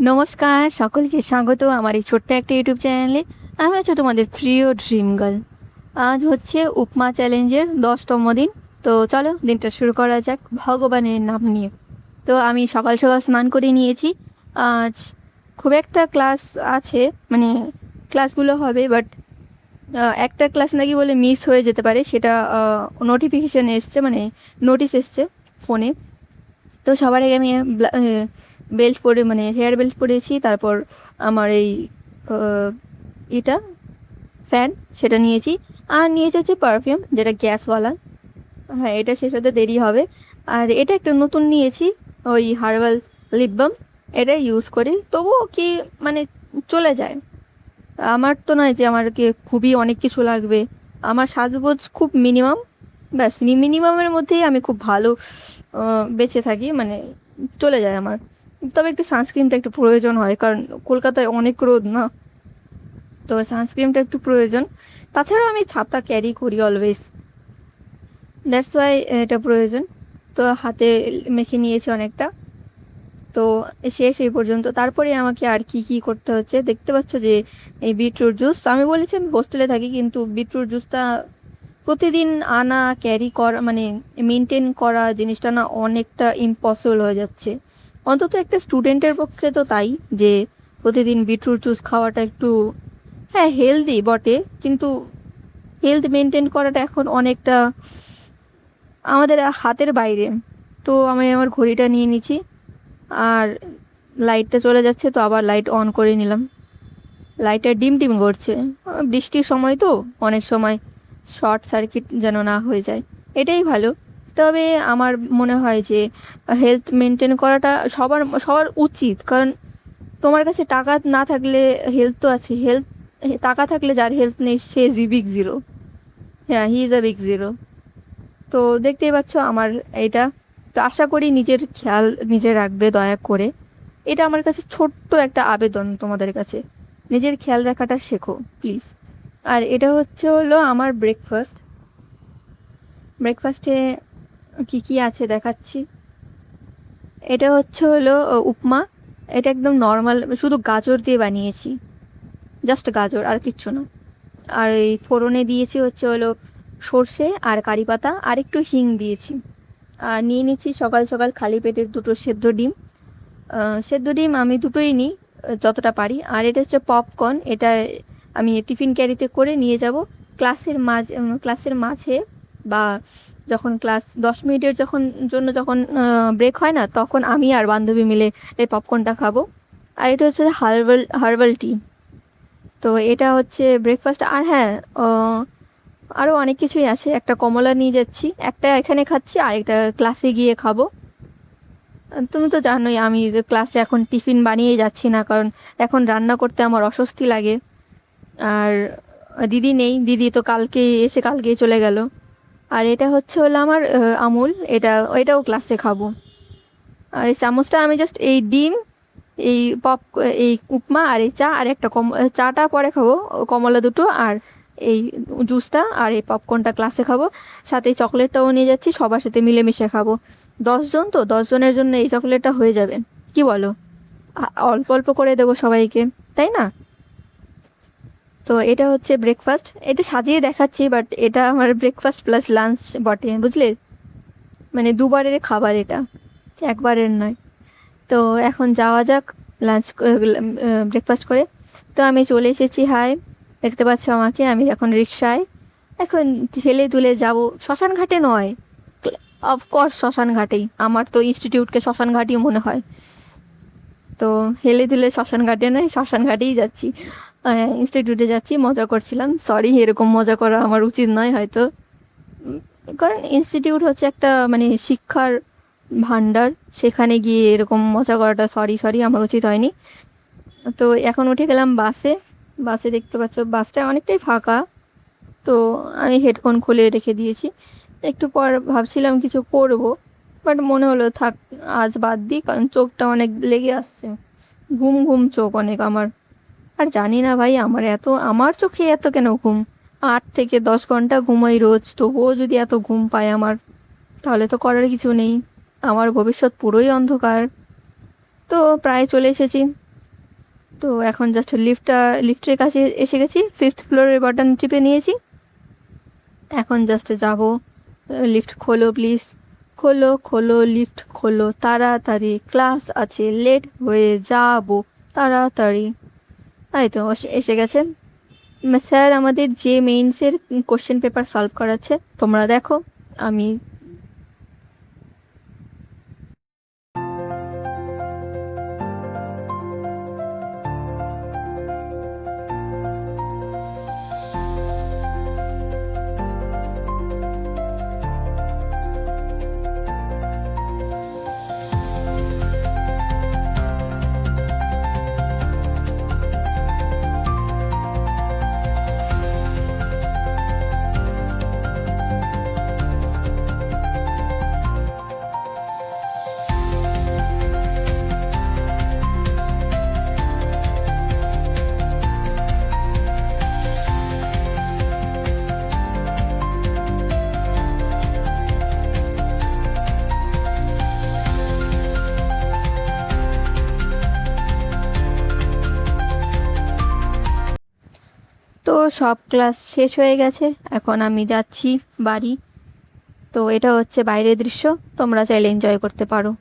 নমস্কার, সকলকে স্বাগত আমার এই ছোট্ট একটা ইউটিউব চ্যানেলে। আমি হচ্ছে তোমাদের প্রিয় ড্রিম গার্ল। আজ হচ্ছে উপমা চ্যালেঞ্জের 10তম দিন। তো চলো দিনটা শুরু করা যাক ভগবানের নাম নিয়ে। তো আমি সকাল সকাল স্নান করে নিয়েছি। আজ খুব একটা ক্লাস আছে, মানে ক্লাসগুলো হবে, বাট একটা ক্লাস নাকি বলে মিস হয়ে যেতে পারে, সেটা নোটিফিকেশান এসছে, মানে নোটিশ এসছে ফোনে। তো সবার আগে আমি বেল্ট পরে, মানে হেয়ার বেল্ট পরেছি। তারপর আমার এই আহ, এটা ফ্যান সেটা নিয়েছি। আর নিয়েছি হচ্ছে পারফিউম, যেটা গ্যাসওয়ালা। হ্যাঁ, এটা শেষ হতে দেরি হবে। আর এটা একটা নতুন নিয়েছি, ওই হার্বাল লিপ বাম। এটা ইউজ করি, তবুও কি মানে চলে যায়। আমার তো নয় যে আমাকে খুবই অনেক কিছু লাগবে। আমার সাজগোজ খুব মিনিমাম, ব্যাস মিনিমামের মধ্যেই আমি খুব ভালো বেঁচে থাকি, মানে চলে যায় আমার। তবে একটু সানস্ক্রিনটা একটু প্রয়োজন হয়, কারণ কলকাতায় অনেক রোদ না, তো সানস্ক্রিনটা একটু প্রয়োজন। তাছাড়াও আমি ছাতা ক্যারি করি অলওয়েজ, দ্যাটস ওয়াই এটা প্রয়োজন। তো হাতে মেখে নিয়েছি অনেকটা। তো শেষ এই পর্যন্ত। তারপরে আমাকে আর কি কি করতে হচ্ছে দেখতে পাচ্ছ, যে এই বিটরুট জুস। আমি বলেছি আমি হোস্টেলে থাকি, কিন্তু বিটরুট জুসটা প্রতিদিন আনা, ক্যারি করা, মানে মেনটেন করা জিনিসটা না অনেকটা ইম্পসিবল হয়ে যাচ্ছে। অন্তত একটা স্টুডেন্টের পক্ষে তো তাই, যে প্রতিদিন বিটরুট জুস খাওয়াটা একটু, হ্যাঁ হেলদি বটে, কিন্তু হেলথ মেনটেন করাটা এখন অনেকটা আমাদের হাতের বাইরে। তো আমি আমার ঘড়িটা নিয়ে নিচ্ছি, আর লাইটটা চলে যাচ্ছে, তো আবার লাইট অন করে নিলাম। লাইটটা ডিম ডিম করছে, বৃষ্টির সময় তো অনেক সময় শর্ট সার্কিট যেন না হয়ে যায়, এটাই ভালো। তবে আমার মনে হয় যে হেলথ মেনটেন করাটা সবার সবার উচিত, কারণ তোমার কাছে টাকা না থাকলে হেলথ তো আছে। হেলথ, টাকা থাকলে যার হেলথ নেই সে বিগ জিরো। হ্যাঁ, he is a big zero. তো দেখতেই পাচ্ছ আমার এটা। তো আশা করি নিজের খেয়াল নিজে রাখবে দয়া করে। এটা আমার কাছে ছোট্ট একটা আবেদন তোমাদের কাছে, নিজের খেয়াল রাখাটা শেখো প্লিজ। আর এটা হলো আমার ব্রেকফাস্ট। ব্রেকফাস্টে কি কি আছে দেখাচ্ছি। এটা হলো উপমা। এটা একদম নর্মাল, শুধু গাজর দিয়ে বানিয়েছি, জাস্ট গাজর আর কিচ্ছু না। আর এই ফোড়নে দিয়েছি হলো সর্ষে আর কারি পাতা, আর একটু হিং দিয়েছি। আর নিয়ে নিচ্ছি সকাল সকাল খালি পেটের দুটো সেদ্ধ ডিম। সেদ্ধ ডিম আমি দুটোই নিই, যতটা পারি। আর এটা হচ্ছে পপকর্ন। এটা আমি টিফিন ক্যারিতে করে নিয়ে যাব ক্লাসের মাঝে, বা যখন ক্লাস 10 মিনিটের যখন ব্রেক হয় না, তখন আমি আর বান্ধবী মিলে এই পপকর্নটা খাবো। আর এটা হচ্ছে হার্বাল হার্বাল টি। তো এটা হচ্ছে ব্রেকফাস্ট। আর হ্যাঁ, আরও অনেক কিছুই আছে। একটা কমলা নিয়ে যাচ্ছি, একটা এখানে খাচ্ছি আর একটা ক্লাসে গিয়ে খাবো। তুমি তো জানোই আমি যে ক্লাসে এখন টিফিন বানিয়ে যাচ্ছি না, কারণ এখন রান্না করতে আমার অস্বস্তি লাগে। আর দিদি নেই, দিদি তো কালকেই চলে গেল। আর এটা হলো আমার আমুল। এটাও ক্লাসে খাবো। আর এই চামচটা আমি জাস্ট এই ডিম, এই এই উপমা আর এই চা, আর একটা চাটা পরে খাবো, কমলা দুটো, আর এই জুসটা আর এই পপকর্নটা ক্লাসে খাবো। সাথে এই চকলেটটাও নিয়ে যাচ্ছি, সবার সাথে মিলেমিশে খাবো। 10 জন, তো 10 জনের জন্য এই চকলেটটা হয়ে যাবে, কি বলো? অল্প অল্প করে দেবো সবাইকে, তাই না? তো এটা হচ্ছে ব্রেকফাস্ট। এটা সাজিয়ে দেখাচ্ছি, বাট এটা আমার ব্রেকফাস্ট প্লাস লাঞ্চ বটে, বুঝলে? মানে দুবারের খাবার এটা, একবারের নয়। তো এখন যাওয়া যাক লাঞ্চ, ব্রেকফাস্ট করে। তো আমি চলে এসেছি, হাই, দেখতে পাচ্ছ আমাকে, আমি এখন রিক্সায়। এখন হেলে দুলে যাব, শ্মশান ঘাটে নয়, অফকোর্স শ্মশান ঘাটেই, আমার তো ইনস্টিটিউটকে শ্মশান ঘাটই মনে হয়। তো হেলে দুলে শ্মশান ঘাটে নয়, শ্মশান ঘাটেই যাচ্ছি। ইনস্টিটিউটে যাচ্ছি, মজা করছিলাম, সরি, এরকম মজা করা আমার উচিত নয় হয়তো। কারণ ইনস্টিটিউট হচ্ছে একটা মানে শিক্ষার ভান্ডার, সেখানে গিয়ে এরকম মজা করাটা, সরি সরি, আমার উচিত হয়নি। তো এখন উঠে গেলাম বাসে। বাসে দেখতে পাচ্ছ বাসটা অনেকটাই ফাঁকা। তো আমি হেডফোন খুলে রেখে দিয়েছি। একটু পর ভাবছিলাম কিছু করব, বাট মনে হলো থাক, আজ বাদ দিই, কারণ চোখটা অনেক লেগে আসছে, ঘুম ঘুম চোখ অনেক আমার। আর জানি না ভাই, আমার চোখে এত কেন ঘুম? 8 থেকে 10 ঘন্টা ঘুমাই রোজ, তবুও যদি এত ঘুম পায় আমার, তাহলে তো করার কিছু নেই, আমার ভবিষ্যৎ পুরোই অন্ধকার। তো প্রায় চলে এসেছি। তো এখন জাস্ট লিফটের কাছে এসে গেছি, 5th ফ্লোরের বাটন টিপে নিয়েছি। এখন জাস্ট যাব। লিফট খোলো প্লিজ, খোলো খোলো লিফট খোলো তাড়াতাড়ি, ক্লাস আছে, লেট হয়ে যাব তাড়াতাড়ি। তাই তো এসে গেছে স্যার। আমাদের যে মেইনসের কোশ্চেন পেপার সলভ করাচ্ছে, তোমরা দেখো। আমি তো সব ক্লাস শেষ হয়ে গেছে, এখন আমি যাচ্ছি বাড়ি। তো এটা হচ্ছে বাইরের দৃশ্য, তোমরা চাইলে এনজয় করতে পারো।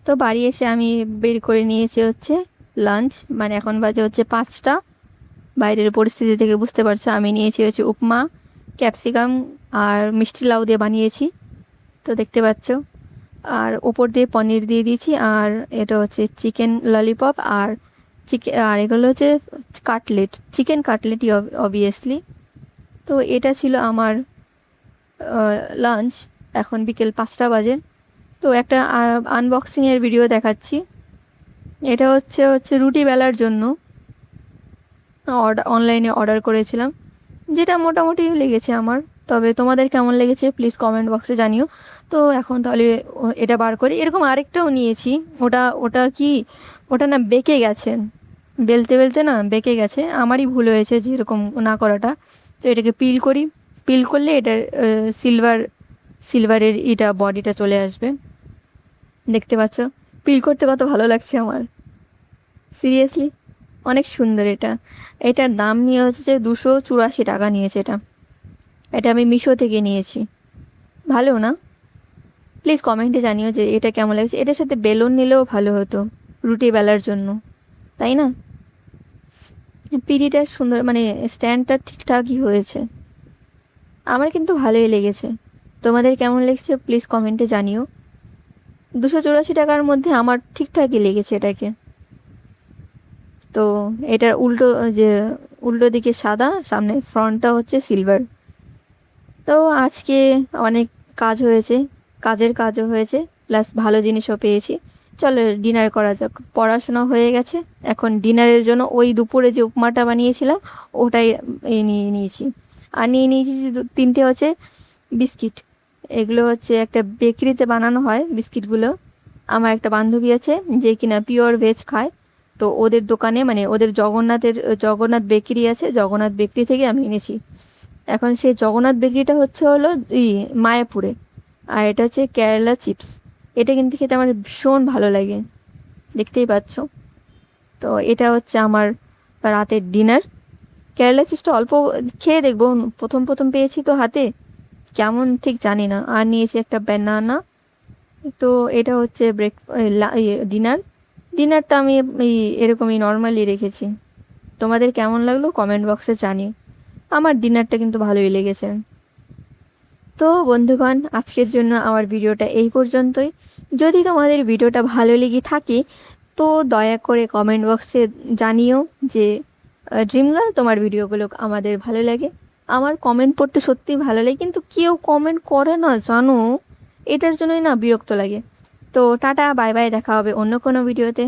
তো বাড়ি এসে আমি বের করে নিয়েছি হচ্ছে লাঞ্চ, মানে এখন বাজে হচ্ছে 5টা। বাইরের পরিস্থিতি থেকে বুঝতে পারছো, আমি নিয়েছি হচ্ছে উপমা, ক্যাপসিকাম আর মিষ্টি লাউ দিয়ে বানিয়েছি, তো দেখতে পাচ্ছ। আর ওপর দিয়ে পনির দিয়ে দিয়েছি, আর এটা হচ্ছে চিকেন ললিপপ, আর আর এগুলো হচ্ছে কাটলেট, চিকেন কাটলেটই অবভিয়াসলি। তো এটা ছিল আমার লাঞ্চ। এখন বিকেল 5টা বাজে। তো একটা আনবক্সিংয়ের ভিডিও দেখাচ্ছি। এটা হচ্ছে রুটি বেলার জন্য অনলাইনে অর্ডার করেছিলাম, যেটা মোটামুটি লেগেছে আমার। তবে তোমাদের কেমন লেগেছে প্লিজ কমেন্ট বক্সে জানিও। তো এখন তাহলে এটা বার করি। এরকম আরেকটাও নিয়েছি, ওটা কি, ওটা না বেঁকে গেছে, বেলতে বেলতে না বেঁকে গেছে, আমারই ভুল হয়েছে যে এরকম না করাটা। তো এটাকে পিল করি, পিল করলে এটা সিলভারের এটা বডিটা চলে আসবে। দেখতে পাচ্ছ পিল করতে কত ভালো লাগছে আমার, সিরিয়াসলি অনেক সুন্দর। এটার দাম নিয়ে হচ্ছে 284 টাকা নিয়েছে। এটা আমি মিশো থেকে নিয়েছি। ভালো না? প্লিজ কমেন্টে জানিও যে এটা কেমন লাগছে। এটার সাথে বেলুন নিলেও ভালো হতো রুটি বেলার জন্য, তাই না? পিড়িটা সুন্দর, মানে স্ট্যান্ডটা ঠিকঠাকই হয়েছে, আমার কিন্তু ভালোই লেগেছে। তোমাদের কেমন লেগেছে প্লিজ কমেন্টে জানিও। 284 টাকার মধ্যে আমার ঠিকঠাকই লেগেছে এটাকে। তো এটার উল্টো দিকে সাদা, সামনে ফ্রন্টটা হচ্ছে সিলভার। তো আজকে অনেক কাজ হয়েছে, কাজের কাজও হয়েছে, প্লাস ভালো জিনিসও পেয়েছি। চলো ডিনার করা যাক। পড়াশোনা হয়ে গেছে, এখন ডিনারের জন্য ওই দুপুরে যে উপমাটা বানিয়েছিলাম ওটাই নিয়ে নিয়েছি। আর নিয়ে নিয়েছি 3টে হচ্ছে বিস্কিট। এগুলো হচ্ছে একটা বেকারিতে বানানো হয় বিস্কিটগুলো। আমার একটা বান্ধবী আছে যে কিনা পিওর ভেজ খায়, তো ওদের দোকানে, মানে ওদের জগন্নাথ বেকারি আছে, জগন্নাথ বেকারি থেকে আমি এনেছি। এখন সেই জগন্নাথ বেকরিটা হলো মায়াপুরে, আর এটা হচ্ছে কেরালা চিপস। এটা কিন্তু খেতে আমার ভীষণ ভালো লাগে, দেখতেই পাচ্ছ। তো এটা হচ্ছে আমার রাতের ডিনার। কেরালা চিপসটা অল্প খেয়ে দেখবো, প্রথম প্রথম পেয়েছি তো হাতে, কেমন ঠিক জানি না। আর নিয়েছি একটা ব্যানানা। তো এটা হচ্ছে ডিনার। ডিনারটা আমি এরকমই নর্মালি রেখেছি। তোমাদের কেমন লাগলো কমেন্ট বক্সে জানিও। আমার ডিনারটা কিন্তু ভালোই লেগেছে। তো বন্ধুগণ, আজকের জন্য আমার ভিডিওটা এই পর্যন্তই। যদি তোমাদের ভিডিওটা ভালো লেগে থাকে তো দয়া করে কমেন্ট বক্সে জানিও যে ড্রিমগার্ল, তোমার ভিডিওগুলো আমাদের ভালো লাগে। আমার কমেন্ট পড়তে সত্যিই ভালো লাগে, কিন্তু কেউ কমেন্ট করে না জানো, এটার জন্যই না বিরক্ত লাগে। তো টাটা, বাই বাই, দেখা হবে অন্য কোনো ভিডিওতে।